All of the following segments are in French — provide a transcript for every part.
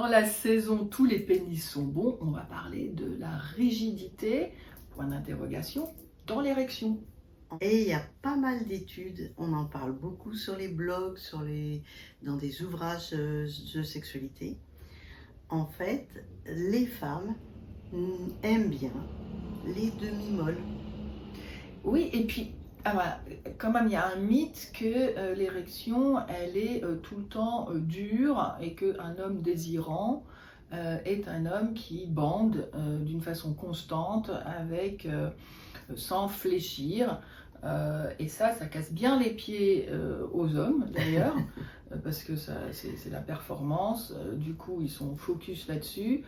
Dans la saison Tous les pénis sont bons, on va parler de la rigidité, point d'interrogation, dans l'érection. Et il y a pas mal d'études, on en parle beaucoup sur les blogs, dans des ouvrages de sexualité. En fait, les femmes aiment bien les demi-molles. Oui, et puis, voilà, quand même, il y a un mythe que l'érection, elle est tout le temps dure et qu'un homme désirant est un homme qui bande d'une façon constante, sans fléchir. Et ça casse bien les pieds aux hommes d'ailleurs, parce que c'est la performance, du coup ils sont focus là-dessus.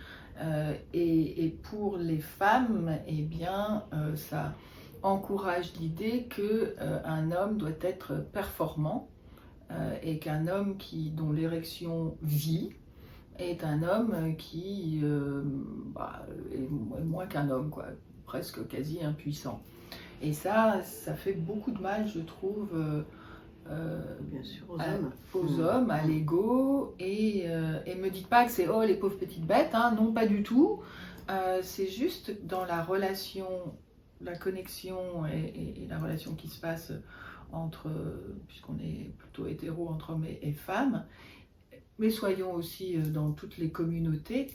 Et pour les femmes, eh bien, ça encourage l'idée qu'un homme doit être performant et qu'un homme dont l'érection vit est un homme qui est moins qu'un homme, quoi, presque quasi impuissant. Et ça fait beaucoup de mal, je trouve, Bien sûr, aux hommes, à l'ego. Et me dites pas que c'est oh les pauvres petites bêtes, hein, non, pas du tout. C'est juste dans la relation, la connexion et la relation qui se passe entre, puisqu'on est plutôt hétéro, entre hommes et femmes, mais soyons aussi dans toutes les communautés.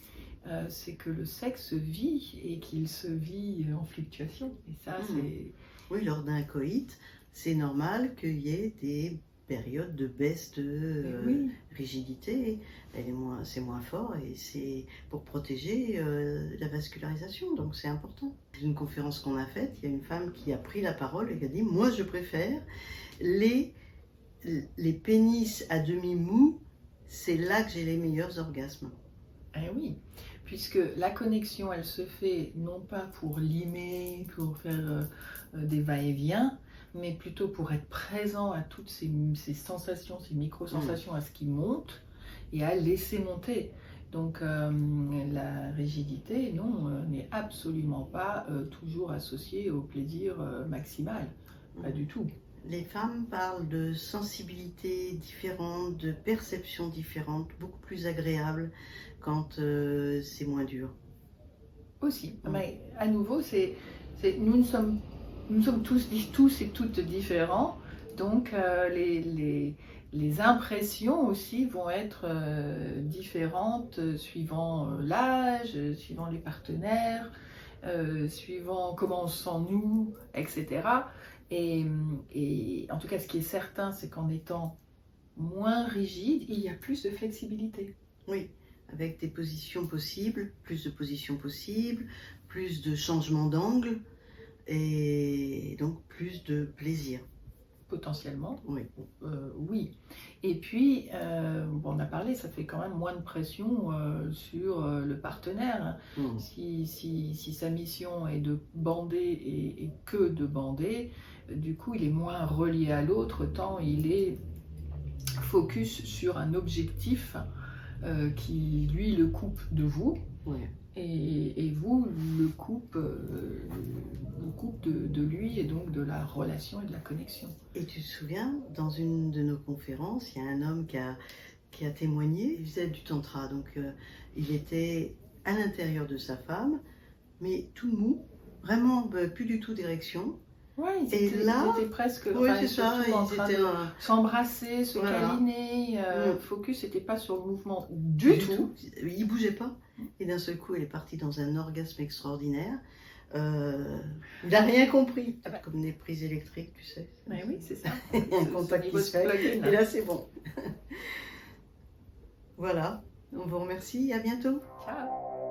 C'est que le sexe vit et qu'il se vit en fluctuation. Et ça, c'est... Oui, lors d'un coït, c'est normal qu'il y ait des périodes de baisse de rigidité. C'est moins fort et c'est pour protéger la vascularisation, donc c'est important. Dans une conférence qu'on a faite, il y a une femme qui a pris la parole et qui a dit « Moi, je préfère les pénis à demi mou, c'est là que j'ai les meilleurs orgasmes. » Eh oui, puisque la connexion, elle se fait non pas pour limer, pour faire des va-et-vient, mais plutôt pour être présent à toutes ces sensations, ces micro-sensations, à ce qui monte et à laisser monter. Donc la rigidité, non, n'est absolument pas toujours associée au plaisir maximal, pas du tout. Les femmes parlent de sensibilité différente, de perception différente, beaucoup plus agréable quand c'est moins dur. Aussi, mais à nouveau, nous sommes tous et toutes différents, donc les impressions aussi vont être différentes suivant l'âge, suivant les partenaires, suivant comment on se sent nous, etc. Et en tout cas, ce qui est certain, c'est qu'en étant moins rigide, il y a plus de flexibilité. Oui, avec des positions possibles, plus de positions possibles, plus de changements d'angle et donc plus de plaisir. Potentiellement, oui. Oui. Et puis, on a parlé, ça fait quand même moins de pression sur le partenaire. Si sa mission est de bander et que de bander, du coup, il est moins relié à l'autre, tant il est focus sur un objectif qui, lui, le coupe de vous. Et vous le coupe de lui et donc de la relation et de la connexion. Et tu te souviens, dans une de nos conférences, il y a un homme qui a témoigné, il faisait du tantra, donc il était à l'intérieur de sa femme, mais tout mou, vraiment plus du tout d'érection. Ouais, ils étaient presque en train de s'embrasser, se câliner. Focus n'était pas sur le mouvement du tout. Il ne bougeait pas. Et d'un seul coup, elle est partie dans un orgasme extraordinaire. Il n'a rien compris. Comme des prises électriques, tu sais. Mais oui, c'est ça. Il y a un contact qui se fait. Et là, c'est bon. Voilà. On vous remercie. À bientôt. Ciao.